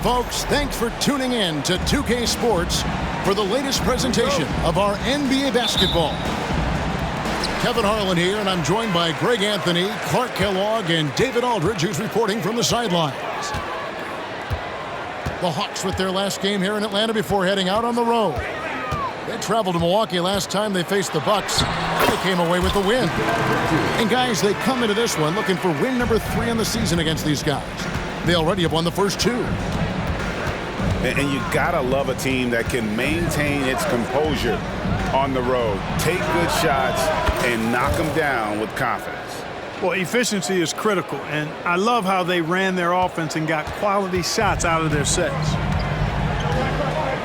folks. Thanks for tuning in to 2K Sports for the latest presentation of our NBA basketball. Kevin Harlan here, and I'm joined by Greg Anthony, Clark Kellogg, and David Aldridge, who's reporting from the sidelines. The Hawks with their last game here in Atlanta before heading out on the road. They traveled to Milwaukee last time they faced the Bucks. They came away with the win. And guys, they come into this one looking for win number 3 in the season against these guys. They already have won the first 2. And you gotta love a team that can maintain its composure on the road, take good shots, and knock them down with confidence. Well, efficiency is critical, and I love how they ran their offense and got quality shots out of their sets.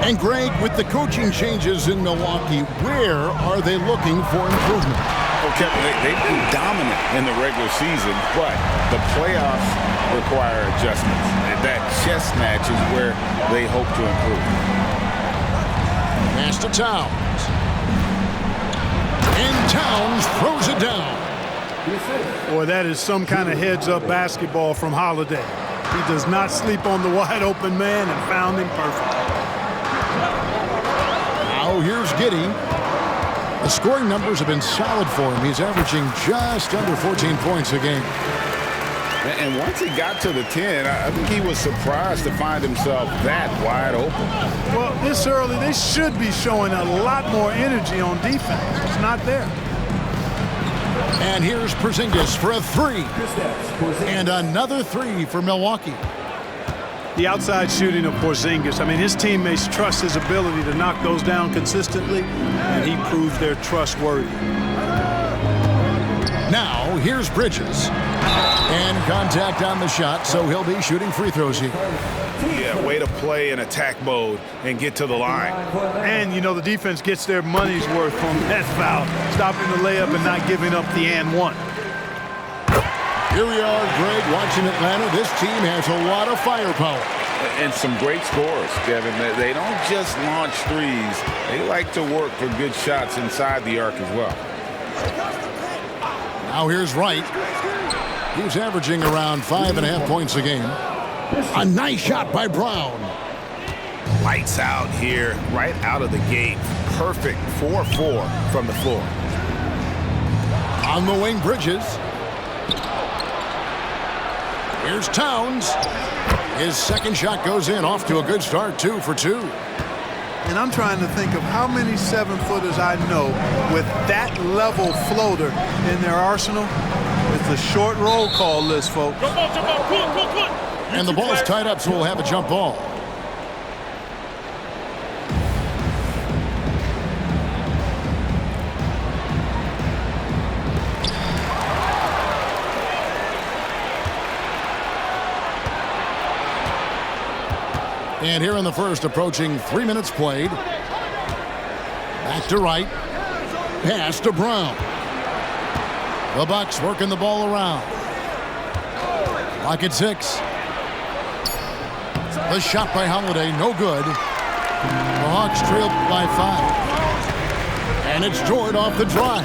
And Greg, with the coaching changes in Milwaukee, where are they looking for improvement? Well, Kevin, they've been dominant in the regular season, but the playoffs require adjustments. And that chess match is where they hope to improve. Pass to Towns. And Towns throws it down. Boy, that is some kind of heads-up basketball from Holiday. He does not sleep on the wide-open man and found him perfect. Now here's Giddey. The scoring numbers have been solid for him. He's averaging just under 14 points a game. And once he got to the 10, I think he was surprised to find himself that wide open. Well, this early, they should be showing a lot more energy on defense. It's not there. And here's Porzingis for a 3. And another 3 for Milwaukee. The outside shooting of Porzingis, I mean, his teammates trust his ability to knock those down consistently, and he proves they're trustworthy. Now, here's Bridges. And contact on the shot, so he'll be shooting free throws here. Yeah, way to play in attack mode and get to the line. And, you know, the defense gets their money's worth on that foul, stopping the layup and not giving up the and one. Here we are, Greg, watching Atlanta. This team has a lot of firepower. And some great scores, Kevin. They don't just launch threes. They like to work for good shots inside the arc as well. Now here's Wright. He's averaging around 5.5 points a game. A nice shot by Brown. Lights out here, right out of the gate. Perfect 4-4 from the floor. On the wing, Bridges. Here's Towns. His second shot goes in, off to a good start, 2 for 2. And I'm trying to think of how many 7-footers I know with that level floater in their arsenal. It's a short roll call list, folks. And the ball's tied up, so we'll have a jump ball. And here in the first, approaching 3 minutes played. Back to Wright. Pass to Brown. The Bucks working the ball around. Clock at 6. The shot by Holiday, no good. The Hawks trail by 5. And it's Jordan off the drive.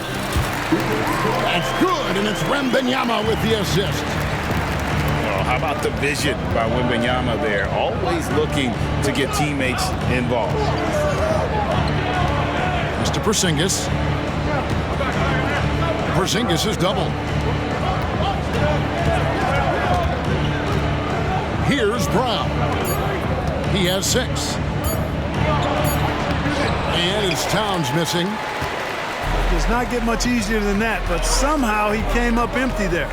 That's good, and it's Wembanyama with the assist. How about the vision by Wembanyama there? Always looking to get teammates involved. Mr. Porzingis. Porzingis is doubled. Here's Brown. He has 6. And it's Towns missing. Does not get much easier than that, but somehow he came up empty there.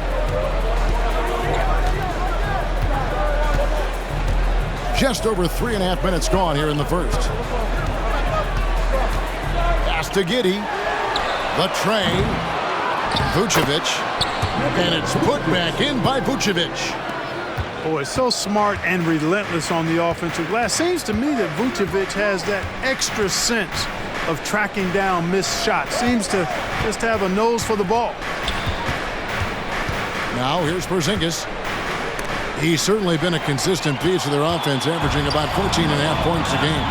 Just over 3.5 minutes gone here in the first. Pass to Giddey. The tray. Vucevic. And it's put back in by Vucevic. Boy, so smart and relentless on the offensive glass. Seems to me that Vucevic has that extra sense of tracking down missed shots. Seems to just have a nose for the ball. Now here's Porzingis. He's certainly been a consistent piece of their offense, averaging about 14.5 points a game.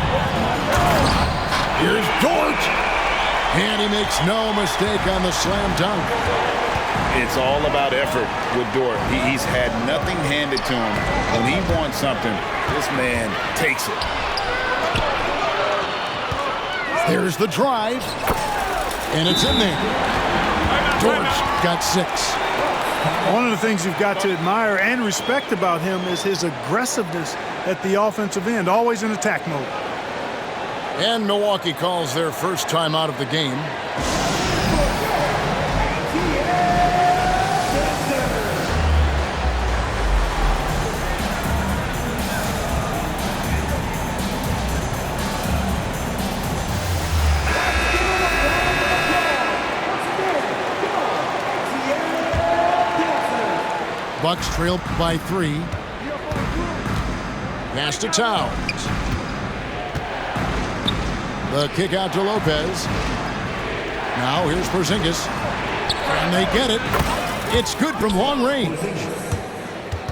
Here's Dort. And he makes no mistake on the slam dunk. It's all about effort with Dort. He's had nothing handed to him. When he wants something, this man takes it. There's the drive, and it's in there. Dort's got 6. One of the things you've got to admire and respect about him is his aggressiveness at the offensive end, always in attack mode. And Milwaukee calls their first time out of the game. Bucks trail by 3. Pass to Towns. The kick out to Lopez. Now here's Porzingis. And they get it. It's good from long range.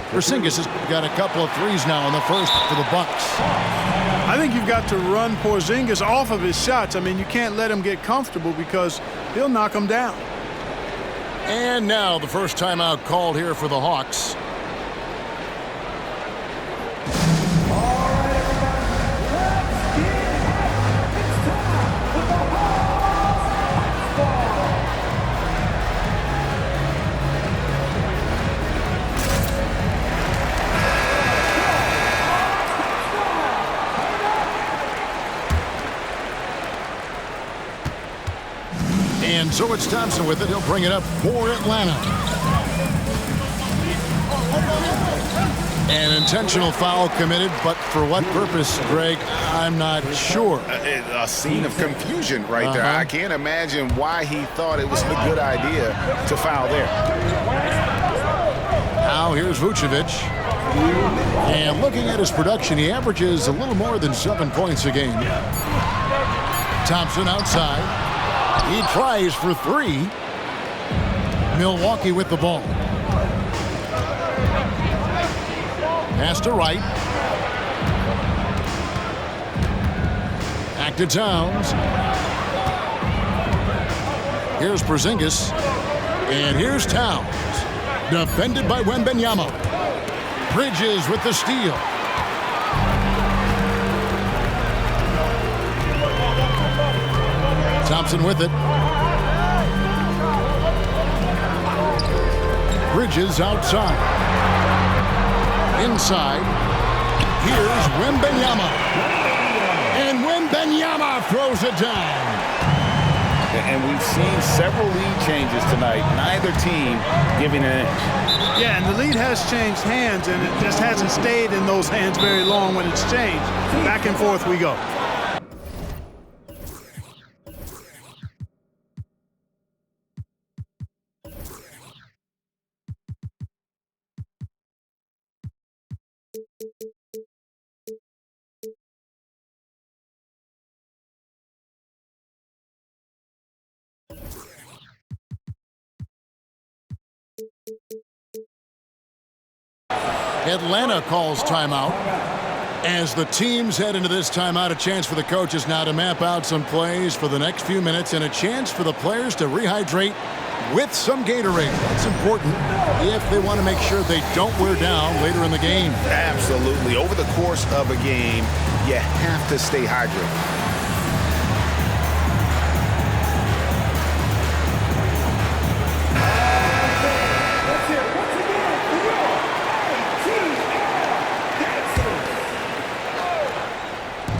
Porzingis has got a couple of threes now in the first for the Bucks. I think you've got to run Porzingis off of his shots. I mean, you can't let him get comfortable because he'll knock him down. And now the first timeout called here for the Hawks. And so it's Thompson with it. He'll bring it up for Atlanta. An intentional foul committed, but for what purpose, Greg, I'm not sure. A scene of confusion right there. I can't imagine why he thought it was a good idea to foul there. Now here's Vucevic. And looking at his production, he averages a little more than 7 points a game. Thompson outside. He tries for 3. Milwaukee with the ball. Pass to Wright. Back to Towns. Here's Porzingis. And here's Towns. Defended by Wembanyama. Bridges with the steal. Thompson with it. Bridges outside. Inside. Here's Wembanyama. And Wembanyama throws it down. And we've seen several lead changes tonight. Neither team giving an inch. Yeah, and the lead has changed hands, and it just hasn't stayed in those hands very long when it's changed. Back and forth we go. Atlanta calls timeout. As the teams head into this timeout, a chance for the coaches now to map out some plays for the next few minutes and a chance for the players to rehydrate with some Gatorade. That's important if they want to make sure they don't wear down later in the game. Absolutely. Over the course of a game, you have to stay hydrated.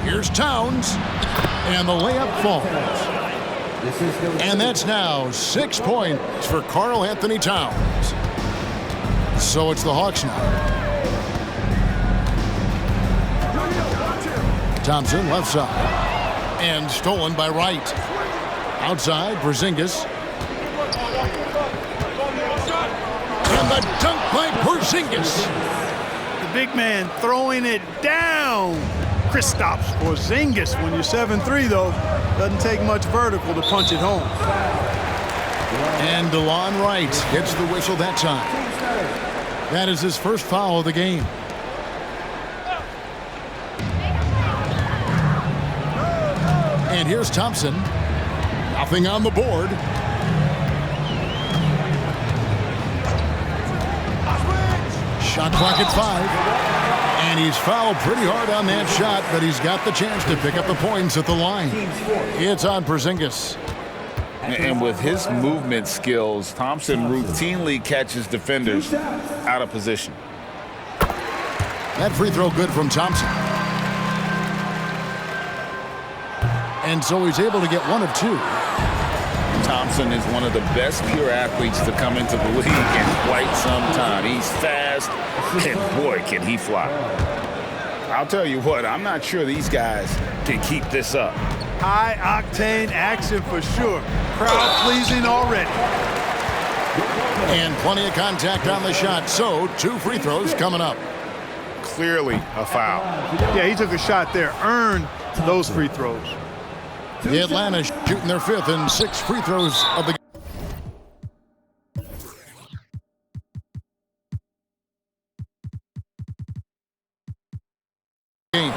Here's Towns, and the layup falls. And that's now 6 points for Karl Anthony Towns. So it's the Hawks now. Thompson left side. And stolen by Wright. Outside, Porzingis. And the dunk by Porzingis. The big man throwing it down. Kristaps Porzingis. When you're 7'3", though, doesn't take much vertical to punch it home. And DeLon Wright gets the whistle that time. That is his first foul of the game. And here's Thompson. Nothing on the board. Shot clock at 5. And he's fouled pretty hard on that shot, but he's got the chance to pick up the points at the line. It's on Porzingis. And with his movement skills, Thompson routinely catches defenders out of position. That free throw good from Thompson. And so he's able to get 1 of 2. Thompson is one of the best pure athletes to come into the league in quite some time. He's fast, and boy, can he fly. I'll tell you what, I'm not sure these guys can keep this up. High-octane action for sure. Crowd-pleasing already. And plenty of contact on the shot, so 2 free throws coming up. Clearly a foul. Yeah, he took a shot there, earned those free throws. The Atlanta shooting their 5th and 6th free throws of the game.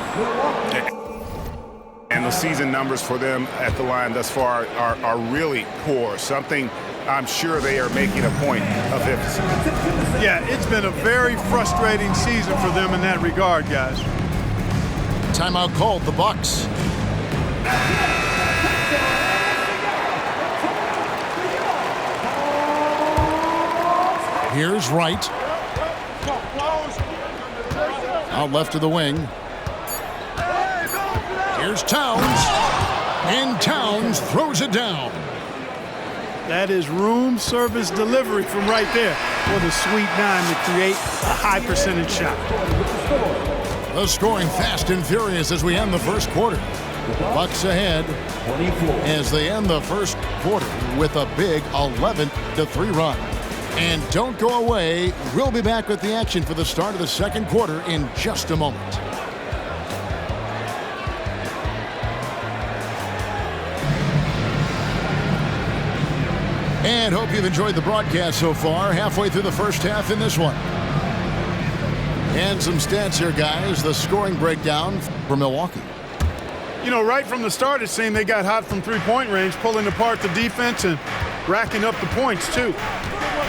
And the season numbers for them at the line thus far are really poor. Something I'm sure they are making a point of emphasis. Yeah, it's been a very frustrating season for them in that regard, guys. Timeout called, the Bucks. Here's Wright. Out left of the wing. Here's Towns. And Towns throws it down. That is room service delivery from right there for the Sweet Nine to create a high percentage shot. The scoring fast and furious as we end the first quarter. Bucks ahead as they end the first quarter with a big 11-3 run. And don't go away. We'll be back with the action for the start of the second quarter in just a moment. And hope you've enjoyed the broadcast so far. Halfway through the first half in this one. And some stats here, guys. The scoring breakdown for Milwaukee. You know, right from the start, it seemed they got hot from three-point range, pulling apart the defense and racking up the points, too.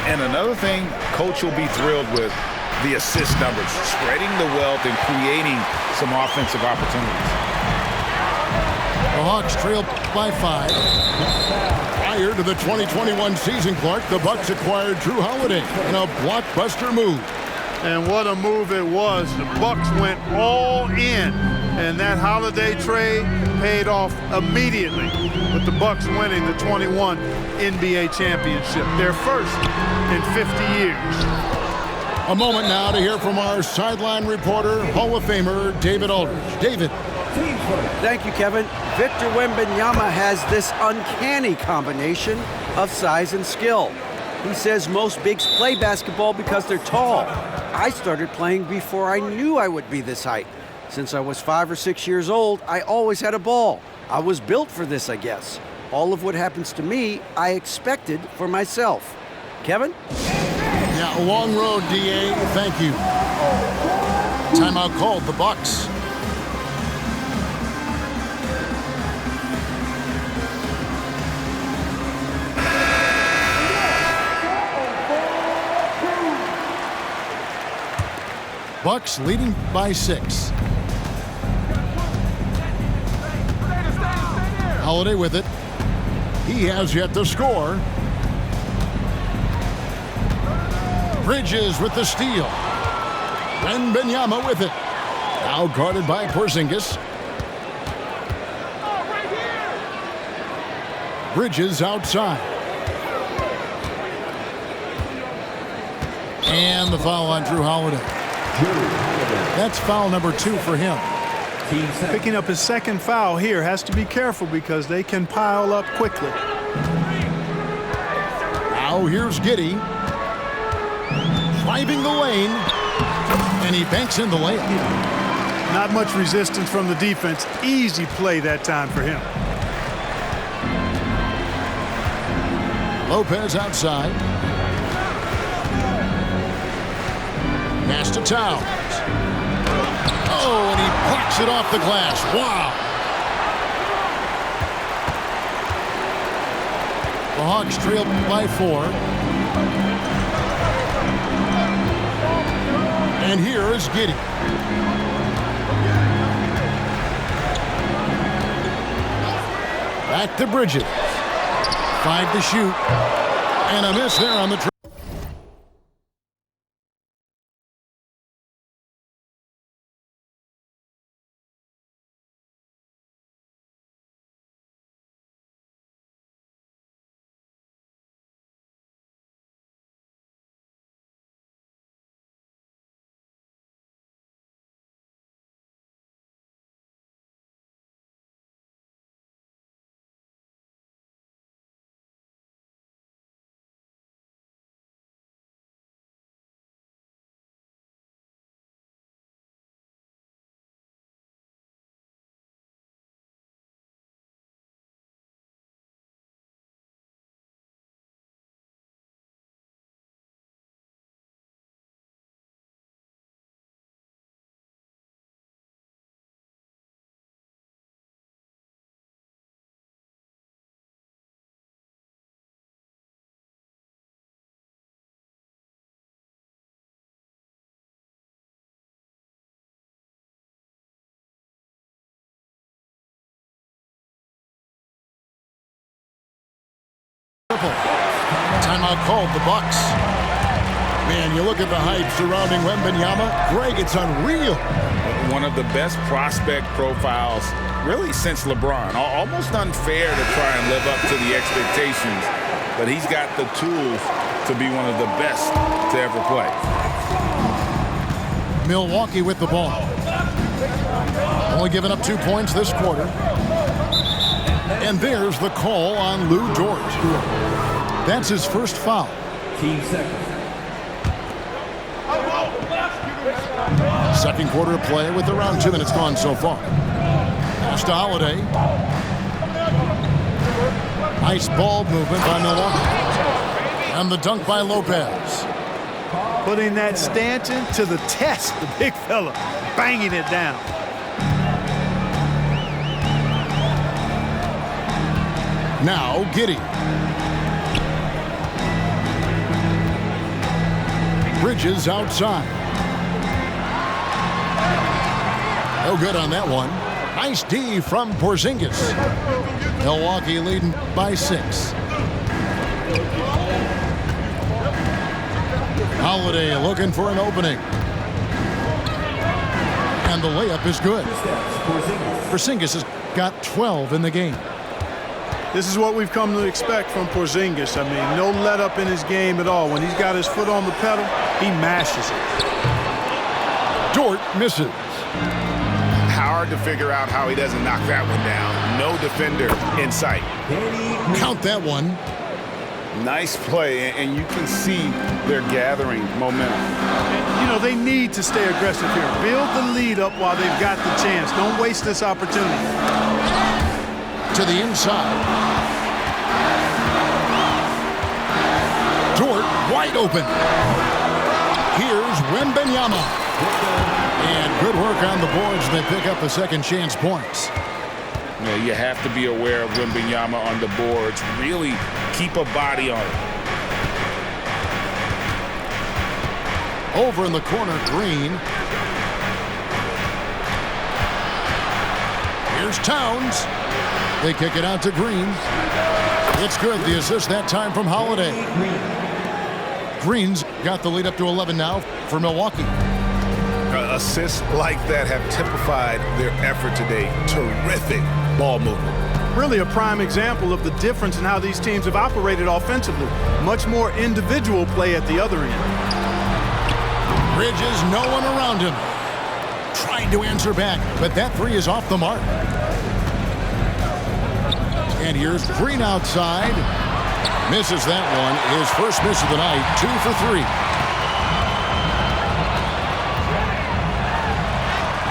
And another thing, Coach will be thrilled with the assist numbers, spreading the wealth and creating some offensive opportunities. The Hawks trailed by 5. Prior to the 2021 season, Clark, the Bucks acquired Drew Holiday in a blockbuster move. And what a move it was. The Bucks went all in, and that Holiday trade paid off immediately with the Bucks winning the 21 NBA championship, their first in 50 years. A moment now to hear from our sideline reporter, Hall of Famer David Aldridge. David. Thank you, Kevin. Victor Wembanyama has this uncanny combination of size and skill. He says most bigs play basketball because they're tall. I started playing before I knew I would be this height. Since I was 5 or 6 years old, I always had a ball. I was built for this, I guess. All of what happens to me, I expected for myself. Kevin? Yeah, a long road, DA. Thank you. Timeout called, the Bucks. Bucks leading by 6. Holiday with it. He has yet to score. Bridges with the steal. Wembanyama with it. Now guarded by Porzingis. Bridges outside. And the foul on Drew Holiday. That's foul number 2 for him. Picking up his second foul here, has to be careful because they can pile up quickly. Now here's Giddey. Driving the lane. And he banks in the layup. Not much resistance from the defense. Easy play that time for him. Lopez outside. Pass to Towns. Oh, and he blocks it off the glass. Wow. The Hawks trail by 4. And here is Giddey. Back to Bridges. 5 to shoot. And a miss there on the timeout called, the Bucks. Man, you look at the hype surrounding Wembanyama. Greg, it's unreal. One of the best prospect profiles really since LeBron. Almost unfair to try and live up to the expectations, but he's got the tools to be one of the best to ever play. Milwaukee with the ball. Only giving up 2 points this quarter. And there's the call on Lou Dort. That's his first foul. Team second. Second quarter of play with around 2 minutes gone so far. Pass to Holiday. Nice ball movement by Milwaukee. And the dunk by Lopez. Putting that Stanton to the test, the big fella, banging it down. Now Giddey. Bridges outside. No good on that one. Nice D from Porzingis. Milwaukee leading by 6. Holiday looking for an opening. And the layup is good. Porzingis has got 12 in the game. This is what we've come to expect from Porzingis. I mean, no let up in his game at all. When he's got his foot on the pedal, he mashes it. Dort misses. Hard to figure out how he doesn't knock that one down. No defender in sight. Count that one. Nice play, and you can see they're gathering momentum. And, you know, they need to stay aggressive here. Build the lead up while they've got the chance. Don't waste this opportunity. To the inside. Dort wide open. Here's Wembanyama. And good work on the boards. They pick up the second chance points. Yeah, you have to be aware of Wembanyama on the boards. Really keep a body on it. Over in the corner, Green. Here's Towns. They kick it out to Green. It's good. The assist that time from Holiday. Green's got the lead up to 11 now for Milwaukee. Assists like that have typified their effort today. Terrific ball movement. Really a prime example of the difference in how these teams have operated offensively. Much more individual play at the other end. Bridges, no one around him. Trying to answer back, but that three is off the mark. And here's Green outside. Misses that one. His first miss of the night. 2 for 3.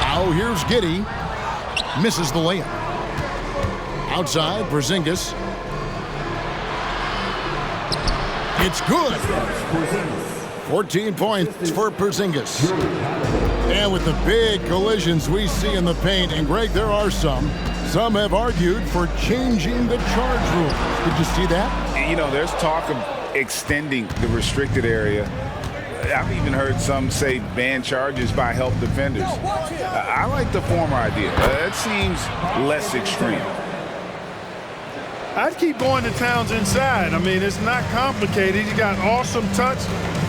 Now here's Giddey. Misses the layup. Outside, Porzingis. It's good. 14 points for Porzingis. And with the big collisions we see in the paint, and Greg, there are some have argued for changing the charge rule. Did you see that? You know, there's talk of extending the restricted area. I've even heard some say ban charges by help defenders. I like the former idea. It seems less extreme. I'd keep going to Towns inside. I mean, it's not complicated. He's got awesome touch,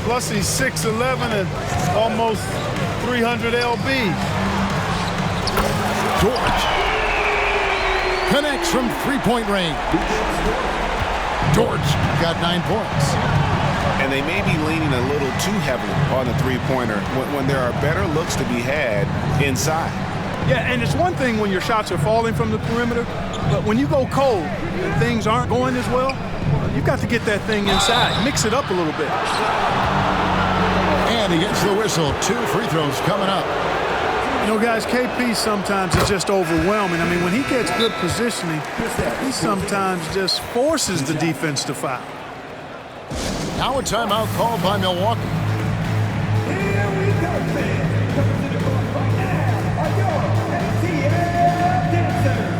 plus he's 6'11" and almost 300 lb. George connects from three-point range. George got 9 points. And they may be leaning a little too heavily on the three-pointer when there are better looks to be had inside. Yeah, and it's one thing when your shots are falling from the perimeter, but when you go cold and things aren't going as well, you've got to get that thing inside. Mix it up a little bit. And he gets the whistle. 2 free throws coming up. You know, guys, KP sometimes is just overwhelming. I mean, when he gets good positioning, he sometimes just forces the defense to foul. Now a timeout called by Milwaukee. Here we go, fans. Coming to the court right now are your ATL dancers.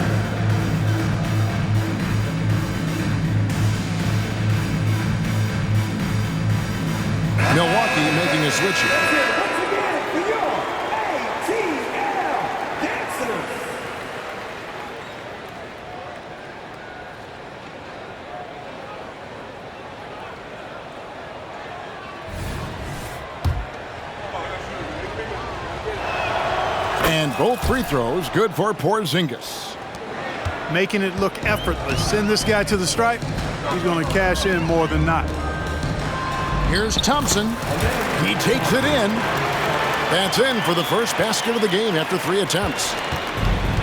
Milwaukee making a switch here. Once again, for your ATL dancers. And both free throws good for Porzingis. Making it look effortless. Send this guy to the stripe, he's going to cash in more than not. Here's Thompson. He takes it in. That's in for the first basket of the game after 3 attempts.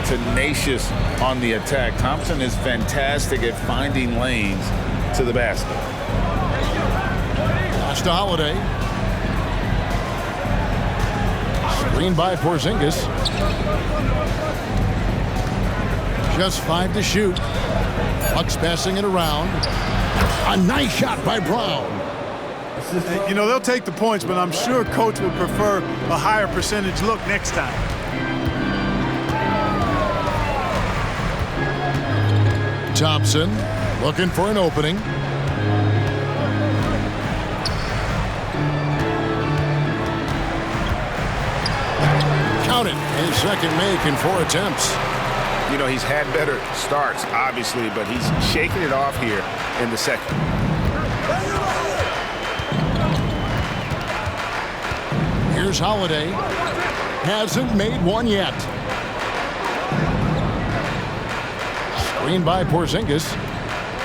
Tenacious on the attack. Thompson is fantastic at finding lanes to the basket. Pass to Holiday. Screen by Porzingis. Just 5 to shoot. Bucks passing it around. A nice shot by Brown. You know, they'll take the points, but I'm sure coach would prefer a higher percentage look next time. Thompson looking for an opening. Count it. His second make in 4 attempts. You know, he's had better starts, obviously, but he's shaking it off here in the second. Here's Holiday. Hasn't made one yet. Screen by Porzingis.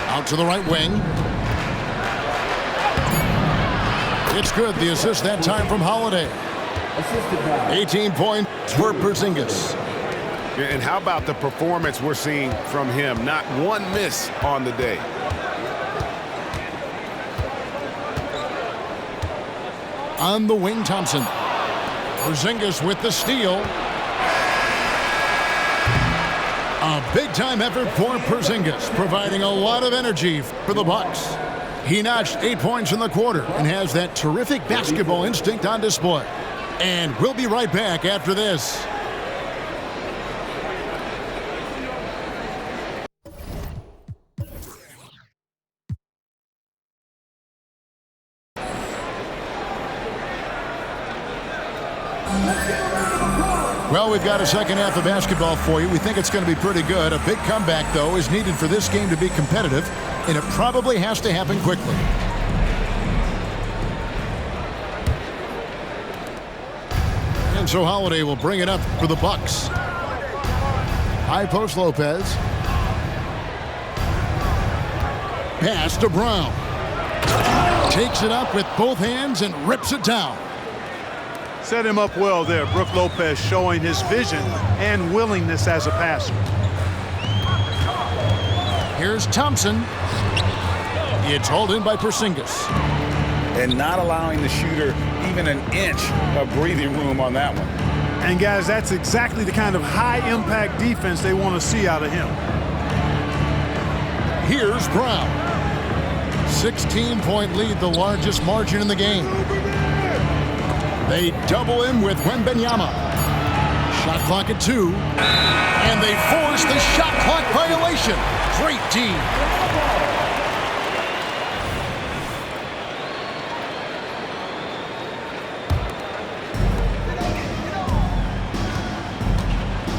Out to the right wing. It's good. The assist that time from Holiday. 18 points for Porzingis. And how about the performance we're seeing from him? Not one miss on the day. On the wing, Thompson. Porzingis with the steal. A big-time effort for Porzingis, providing a lot of energy for the Bucks. He notched 8 points in the quarter and has that terrific basketball instinct on display. And we'll be right back after this. Well, we've got a second half of basketball for you. We think it's going to be pretty good. A big comeback, though, is needed for this game to be competitive, and it probably has to happen quickly. And so Holiday will bring it up for the Bucks. High post Lopez. Pass to Brown. Takes it up with both hands and rips it down. Set him up well there. Brook Lopez showing his vision and willingness as a passer. Here's Thompson. It's hauled in by Porzingis. And not allowing the shooter even an inch of breathing room on that one. And guys, that's exactly the kind of high-impact defense they want to see out of him. Here's Brown. 16-point lead, the largest margin in the game. They double him with Wembanyama. Shot clock at 2. And they force the shot clock violation. Great team.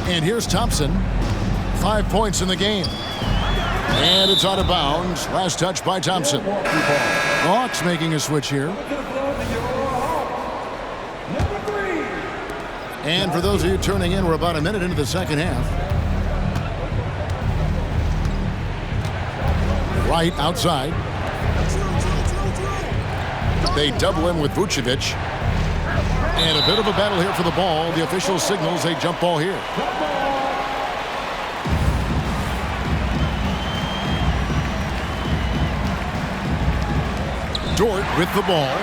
And here's Thompson. 5 points in the game. And it's out of bounds. Last touch by Thompson. Hawks making a switch here. And for those of you tuning in, we're about a minute into the second half. Right outside. They double him with Vucevic. And a bit of a battle here for the ball. The official signals a jump ball here. Dort with the ball.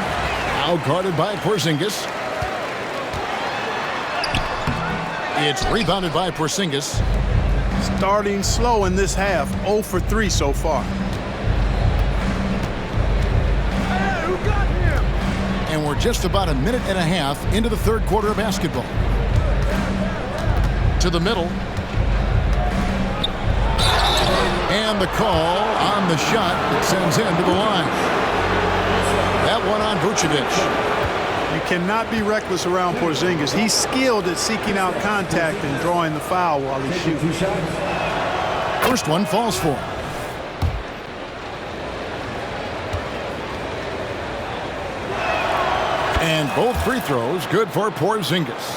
Now guarded by Porzingis. It's rebounded by Porzingis. Starting slow in this half, 0 for 3 so far. And we're just about a minute and a half into the third quarter of basketball. To the middle. And the call on the shot that sends him to the line. That one on Vucevic. You cannot be reckless around Porzingis. He's skilled at seeking out contact and drawing the foul while he's shooting. First one falls for him. And both free throws good for Porzingis.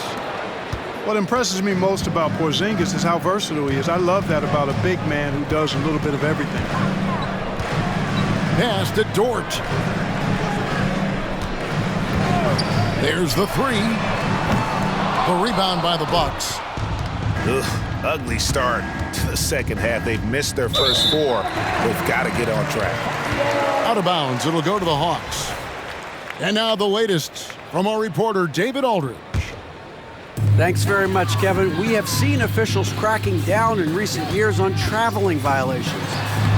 What impresses me most about Porzingis is how versatile he is. I love that about a big man who does a little bit of everything. Pass to Dort. There's the three. The rebound by the Bucks. Ugh, ugly start to the second half. They've missed their first 4. They've got to get on track. Out of bounds. It'll go to the Hawks. And now the latest from our reporter, David Aldridge. Thanks very much, Kevin. We have seen officials cracking down in recent years on traveling violations.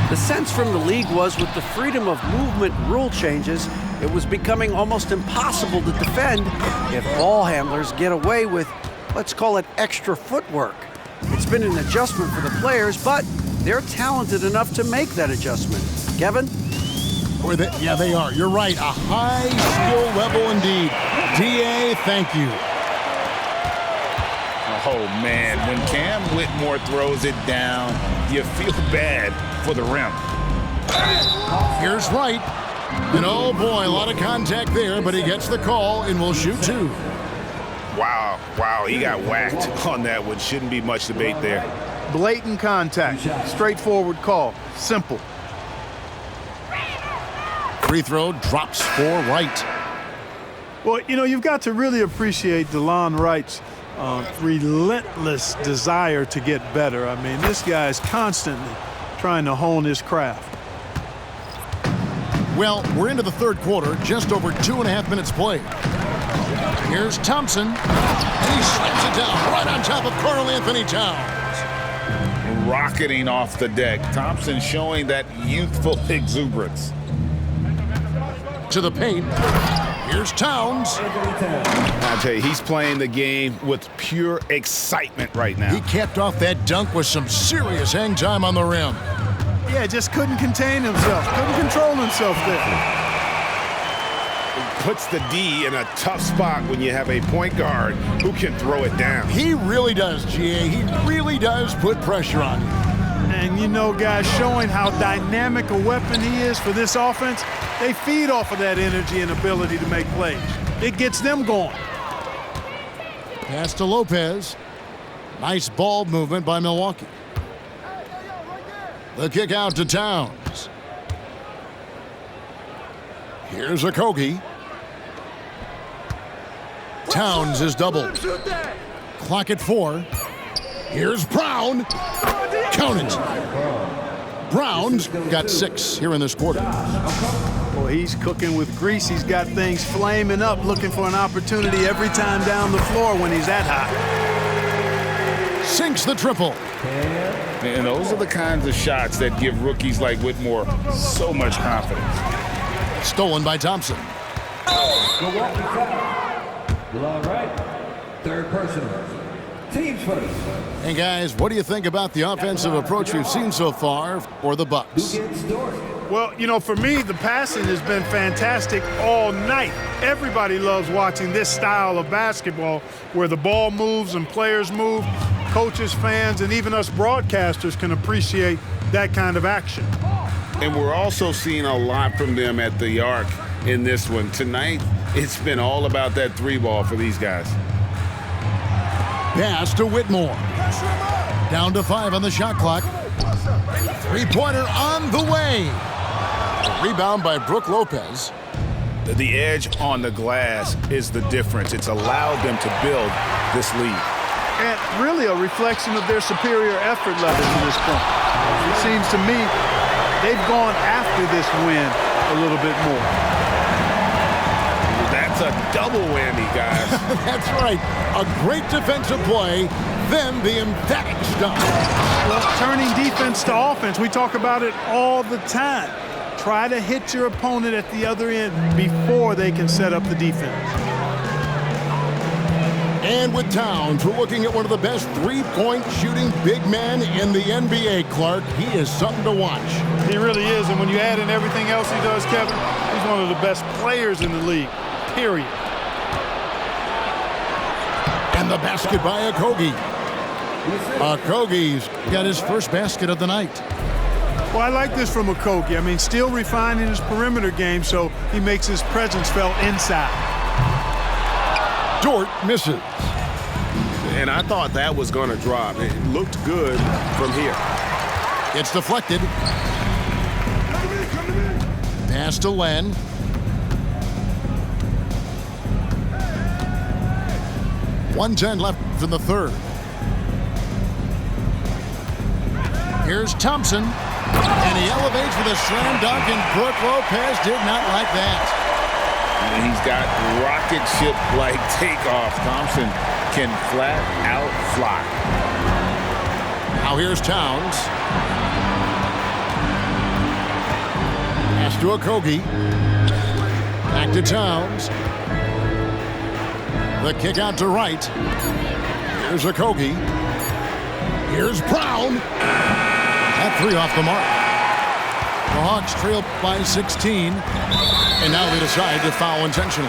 The sense from the league was with the freedom of movement rule changes, it was becoming almost impossible to defend if ball handlers get away with, let's call it, extra footwork. It's been an adjustment for the players, but they're talented enough to make that adjustment. Kevin? Yeah, they are. You're right. A high skill level indeed. DA, thank you. Oh, man, when Cam Whitmore throws it down, you feel bad for the rim. Here's Wright. And oh, boy, a lot of contact there, but he gets the call and will shoot 2. Wow, he got whacked on that one. Shouldn't be much debate there. Blatant contact. Straightforward call. Simple. Free throw drops for Wright. Well, you know, you've got to really appreciate DeLon Wright's relentless desire to get better. I mean, this guy is constantly trying to hone his craft. Well, we're into the third quarter, just over 2.5 minutes played. Here's Thompson. And he slams it down right on top of Karl Anthony Towns. Rocketing off the deck. Thompson showing that youthful exuberance. To the paint. Here's Towns. I tell you, he's playing the game with pure excitement right now. He capped off that dunk with some serious hang time on the rim. Yeah, just couldn't contain himself. Couldn't control himself there. Puts the D in a tough spot when you have a point guard who can throw it down. He really does, GA. He really does put pressure on you. And you know, guys, showing how dynamic a weapon he is for this offense, they feed off of that energy and ability to make plays. It gets them going. Pass to Lopez. Nice ball movement by Milwaukee. The kick out to Towns. Here's Okogie. Towns is doubled. Clock at 4. Here's Brown. Count it. Brown's got 6 here in this quarter. Boy, he's cooking with grease. He's got things flaming up, looking for an opportunity every time down the floor when he's that high. Sinks the triple. And those are the kinds of shots that give rookies like Whitmore so much confidence. Stolen by Thompson. Milwaukee foul. All right. Third personal. Teams first. And guys, what do you think about the offensive approach we've seen so far for the Bucks? Who gets started? Well, you know, for me, the passing has been fantastic all night. Everybody loves watching this style of basketball where the ball moves and players move. coaches, fans, and even us broadcasters can appreciate that kind of action. And we're also seeing a lot from them at the arc in this one. Tonight, it's been all about that 3-ball for these guys. Pass to Whitmore. Down to 5 on the shot clock. Three-pointer on the way. Rebound by Brook Lopez. The edge on the glass is the difference. It's allowed them to build this lead. And really a reflection of their superior effort level to this point. It seems to me they've gone after this win a little bit more. That's a double whammy, guys. That's right. A great defensive play, then the emphatic stop. Well, turning defense to offense, we talk about it all the time. Try to hit your opponent at the other end before they can set up the defense. And with Towns, we're looking at one of the best three-point shooting big men in the NBA, Clark. He is something to watch. He really is, and when you add in everything else he does, Kevin, he's one of the best players in the league, period. And the basket by Okogie. Okogie's got his first basket of the night. Well, I like this from Okogie. I mean, still refining his perimeter game so he makes his presence felt inside. Dort misses. And I thought that was going to drop. It looked good from here. It's deflected. Pass to Len. .110 left in the third. Here's Thompson. And he elevates with a slam dunk, and Brook Lopez did not like that. And he's got rocket ship-like takeoff. Thompson can flat out fly. Now here's Towns. Pass to Okogie. Back to Towns. The kick out to right. Here's Okogie. Here's Brown. That 3 off the mark. The Hawks trail by 16. And now they decide to foul intentionally.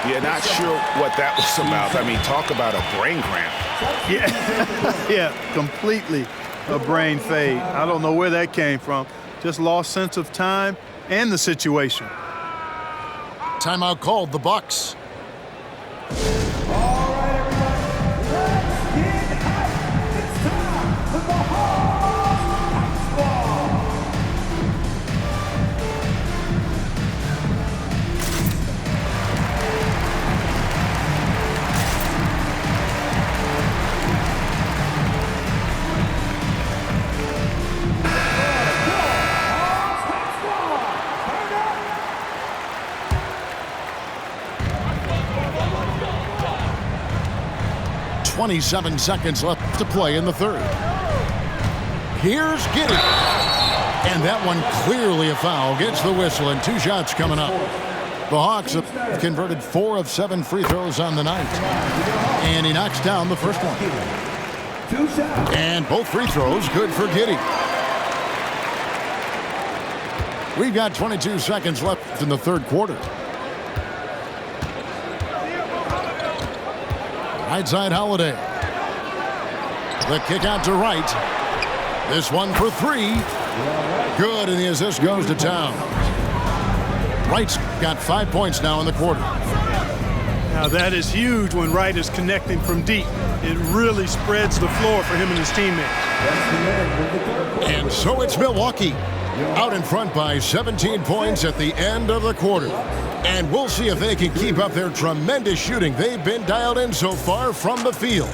Yeah, not sure what that was about. I mean, talk about a brain cramp. Yeah, yeah, completely a brain fade. I don't know where that came from. Just lost sense of time and the situation. Timeout called, the Bucks. All right, everybody, let's get hyped. It's time for the Hawks ball. Hawks ball. Turn up. 27 seconds left to play in the third. Here's Giddey. And that one clearly a foul. Gets the whistle, and 2 shots coming up. The Hawks have converted 4 of 7 free throws on the night. And he knocks down the first one. 2 shots. And both free throws good for Giddey. We've got 22 seconds left in the third quarter. Right side Holiday. The kick out to right. This one for 3. Good, and the assist goes to Towns. Wright's got 5 points now in the quarter. Now that is huge when Wright is connecting from deep. It really spreads the floor for him and his teammates. And so it's Milwaukee out in front by 17 points at the end of the quarter. And we'll see if they can keep up their tremendous shooting. They've been dialed in so far from the field.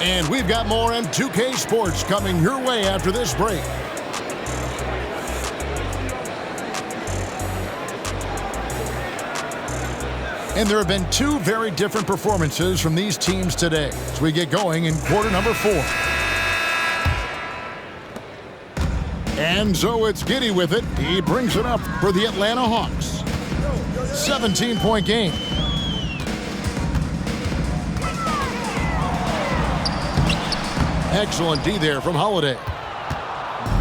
And we've got more M2K Sports coming your way after this break. And there have been 2 very different performances from these teams today as we get going in quarter number 4. And so it's Giddey with it. He brings it up for the Atlanta Hawks. 17-point game. Excellent D there from Holiday.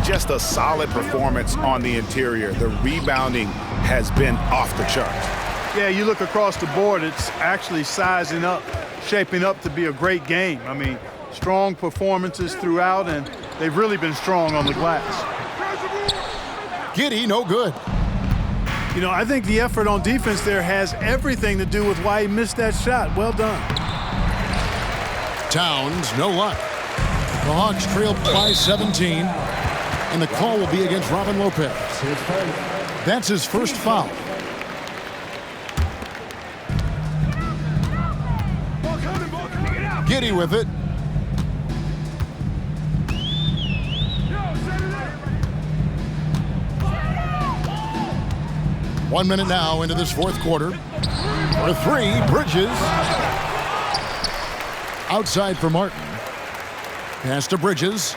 Just a solid performance on the interior. The rebounding has been off the charts. Yeah, you look across the board, it's actually sizing up, shaping up to be a great game. I mean, Strong performances throughout, and they've really been strong on the glass. Giddey, no good. You know, I think the effort on defense there has everything to do with why he missed that shot. Well done. Towns, no luck. The Hawks trail by 17, and the call will be against Robin Lopez. That's his first foul. Giddey with it. One minute now into this fourth quarter. For three, Bridges. Outside for Martin. Pass to Bridges.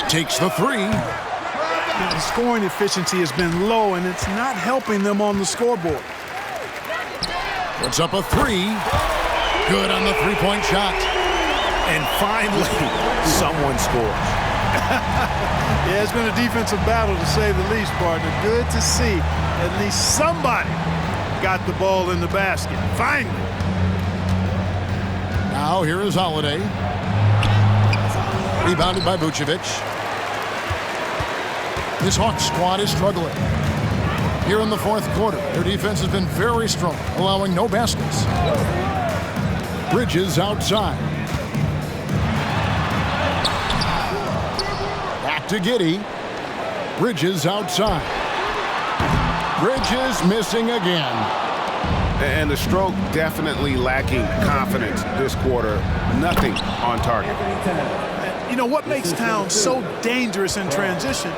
Takes the three. The scoring efficiency has been low, and it's not helping them on the scoreboard. Puts up a three. Good on the three-point shot. And finally, someone scores. Yeah, it's been a defensive battle, to say the least, partner. Good to see at least somebody got the ball in the basket. Finally. Now here is Holiday. Rebounded by Vucevic. This Hawks squad is struggling. Here in the fourth quarter, their defense has been very strong, allowing no baskets. Bridges outside. Back to Giddey. Bridges outside. Bridges missing again. And the stroke definitely lacking confidence this quarter. Nothing on target. You know what makes Towns so dangerous in transition?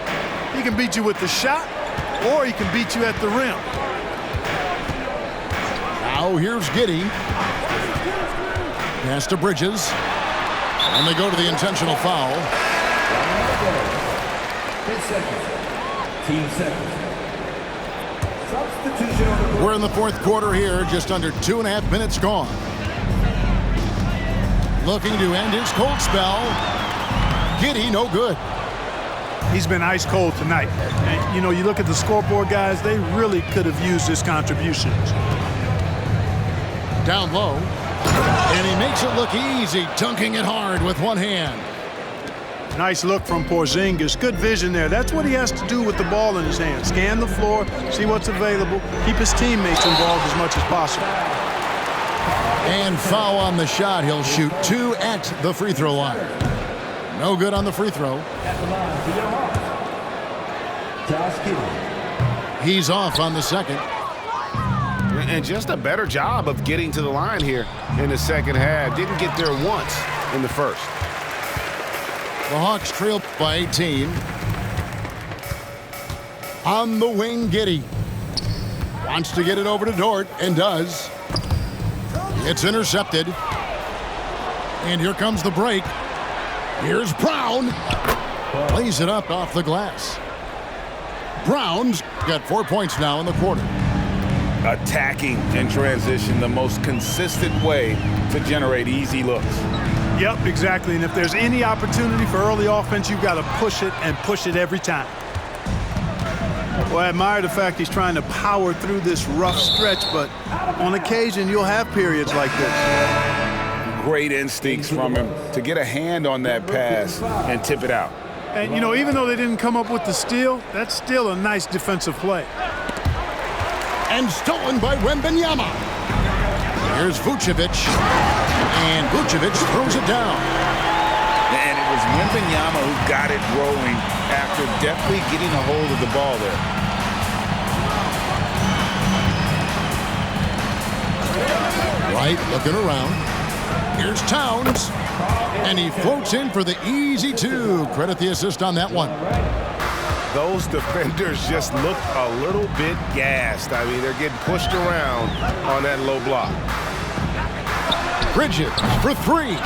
He can beat you with the shot, or he can beat you at the rim. Now here's Giddey. Pass to Bridges. And they go to the intentional foul. 10 seconds. Team seconds. Substitution on the court. We're in the fourth quarter here, just under 2.5 minutes gone. Looking to end his cold spell. Giddey, no good. He's been ice cold tonight. And, you know, you look at the scoreboard, guys, they really could have used his contributions. Down low. And he makes it look easy, dunking it hard with one hand. Nice look from Porzingis. Good vision there. That's what he has to do with the ball in his hand. Scan the floor, see what's available, keep his teammates involved as much as possible. And foul on the shot. He'll shoot 2 at the free throw line. No good on the free throw. At the line for your Hawks. Josh Giddey. He's off on the second. And just a better job of getting to the line here in the second half. Didn't get there once in the first. The Hawks trail by 18. On the wing, Giddey. Wants to get it over to Dort, and does. It's intercepted. And here comes the break. Here's Brown. Lays it up off the glass. Brown's got 4 points now in the quarter. Attacking in transition, the most consistent way to generate easy looks. Yep, exactly. And if there's any opportunity for early offense, you've got to push it and push it every time. Well, I admire the fact he's trying to power through this rough stretch, but on occasion, you'll have periods like this. Great instincts from him to get a hand on that pass and tip it out. And, you know, even though they didn't come up with the steal, that's still a nice defensive play. And stolen by Wembanyama. Here's Vucevic. And Vucevic throws it down. And it was Wembanyama who got it rolling after deftly getting a hold of the ball there. Right, looking around. Here's Towns. And he floats in for the easy two. Credit the assist on that one. Those defenders just look a little bit gassed. I mean, they're getting pushed around on that low block. Bridges for three.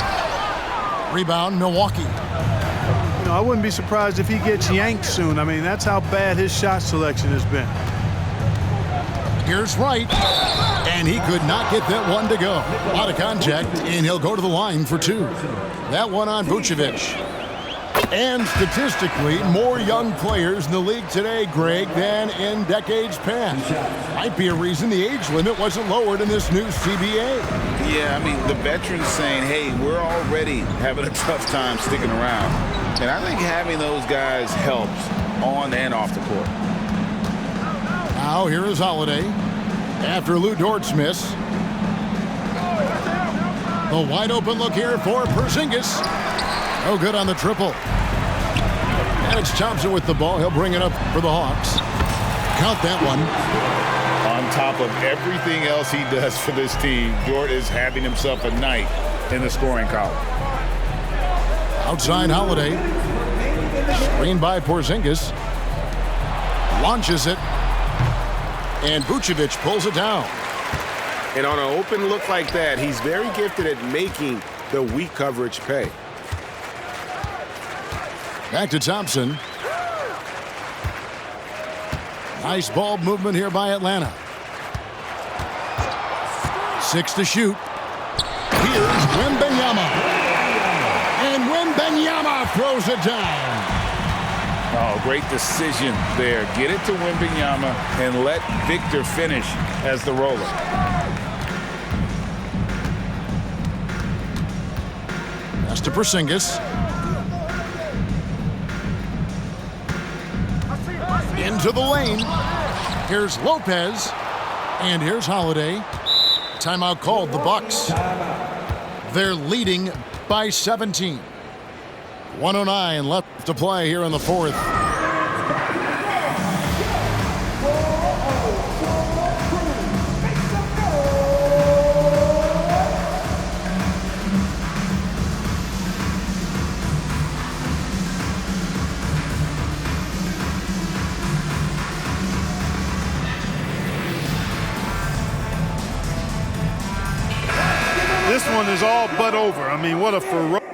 Rebound, Milwaukee. You know, I wouldn't be surprised if he gets yanked soon. I mean, that's how bad his shot selection has been. Here's Wright. And he could not get that one to go. A lot of contact, and he'll go to the line for two. That one on Vucevic. And statistically, more young players in the league today, Greg, than in decades past. Might be a reason the age limit wasn't lowered in this new CBA. Yeah, I mean, the veterans saying, hey, we're already having a tough time sticking around. And I think having those guys helps on and off the court. Now here is Holiday. After Lou Dort's miss. The wide open look here for Porzingis. No good on the triple. And it's Thompson with the ball. He'll bring it up for the Hawks. Count that one. On top of everything else he does for this team, Dort is having himself a night in the scoring column. Outside Holiday. Screen by Porzingis. Launches it. And Vucevic pulls it down. And on an open look like that, he's very gifted at making the weak coverage pay. Back to Thompson. Nice ball movement here by Atlanta. 6 to shoot. Here's Wembanyama. And Wembanyama throws it down. Oh, great decision there. Get it to Wembanyama and let Victor finish as the roller. Pass to Porzingis. Into the lane. Here's Lopez. And here's Holiday. Timeout called, the Bucks. They're leading by 17. 1:09 left to play here in the fourth. This one is all but over. I mean, what a ferocious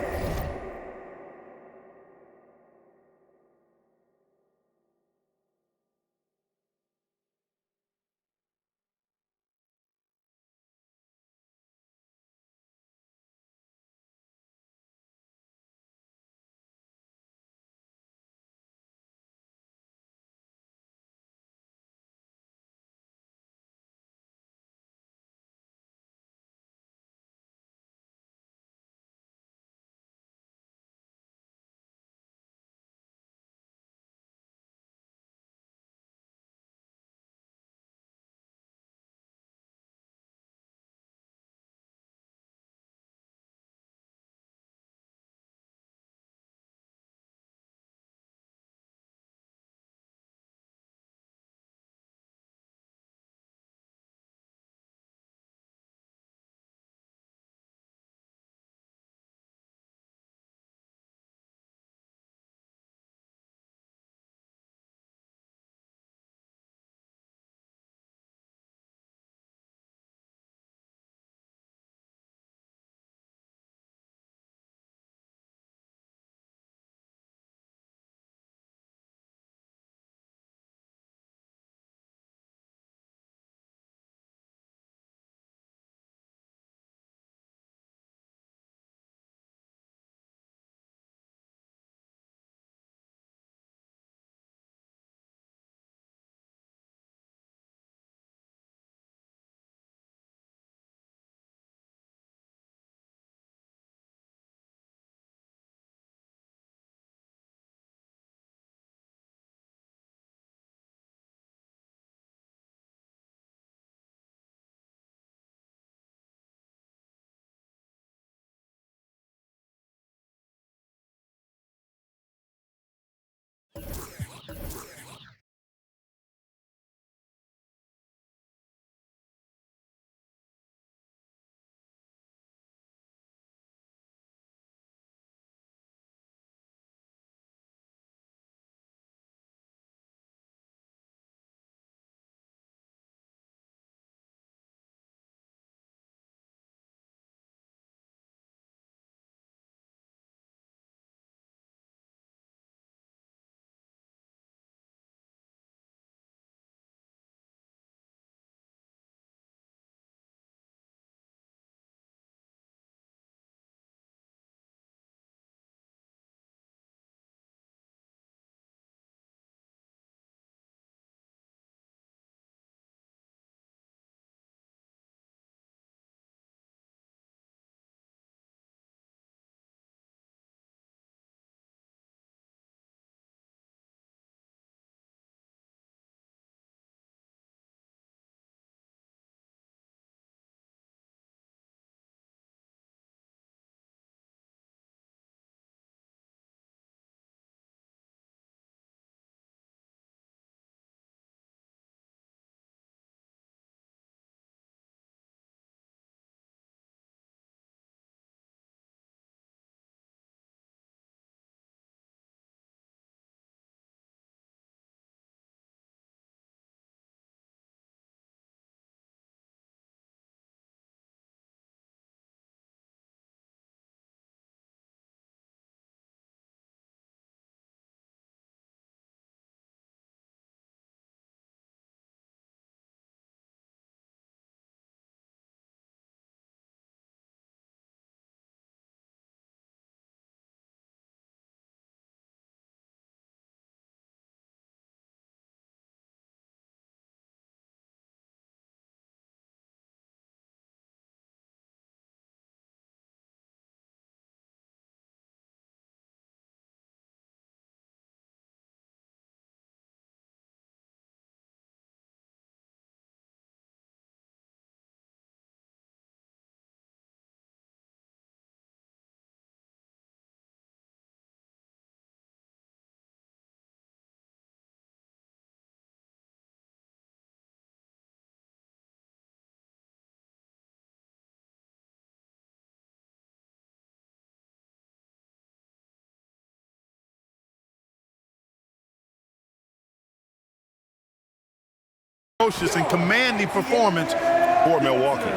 Ferocious and commanding performance for Milwaukee.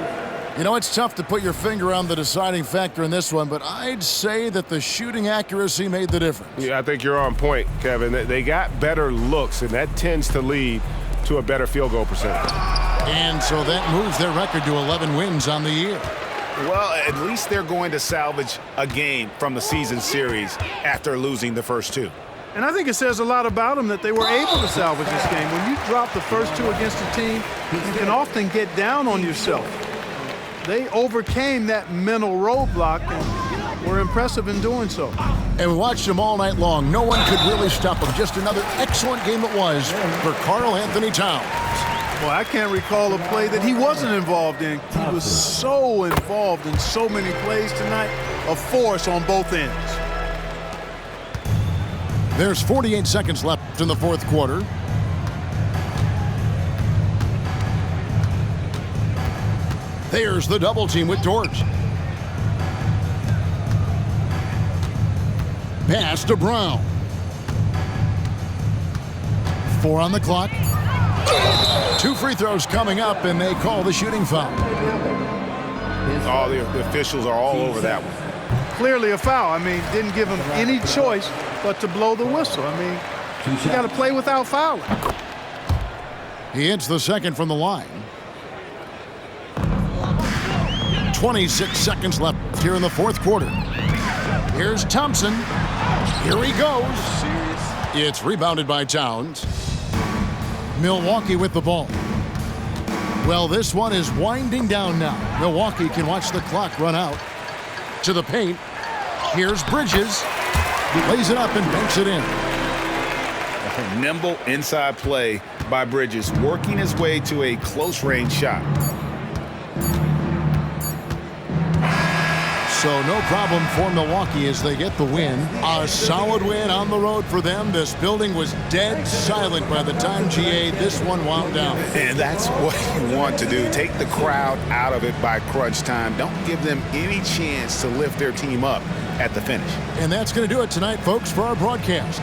You know, it's tough to put your finger on the deciding factor in this one, but I'd say that the shooting accuracy made the difference. Yeah, I think you're on point, Kevin. They got better looks, and that tends to lead to a better field goal percentage. And so that moves their record to 11 wins on the year. Well, at least they're going to salvage a game from the season series after losing the first two. And I think it says a lot about them that they were able to salvage this game. When you drop the first two against a team, you can often get down on yourself. They overcame that mental roadblock and were impressive in doing so. And we watched them all night long. No one could really stop them. Just another excellent game it was for Karl Anthony Towns. Well, I can't recall a play that he wasn't involved in. He was so involved in so many plays tonight, a force on both ends. There's 48 seconds left in the fourth quarter. There's the double team with Dort. Pass to Brown. 4 on the clock. 2 free throws coming up, and they call the shooting foul. All the officials are all over that one. Clearly a foul. I mean, didn't give him any choice but to blow the whistle. I mean, you got to play without fouling. He hits the second from the line. 26 seconds left here in the fourth quarter. Here's Thompson. Here he goes. It's rebounded by Towns. Milwaukee with the ball. Well, this one is winding down now. Milwaukee can watch the clock run out. To the paint. Here's Bridges. He lays it up and banks it in. A nimble inside play by Bridges, working his way to a close-range shot. So no problem for Milwaukee as they get the win. A solid win on the road for them. This building was dead silent by the time GA this one wound down. And that's what you want to do. Take the crowd out of it by crunch time. Don't give them any chance to lift their team up at the finish. And that's going to do it tonight, folks, for our broadcast.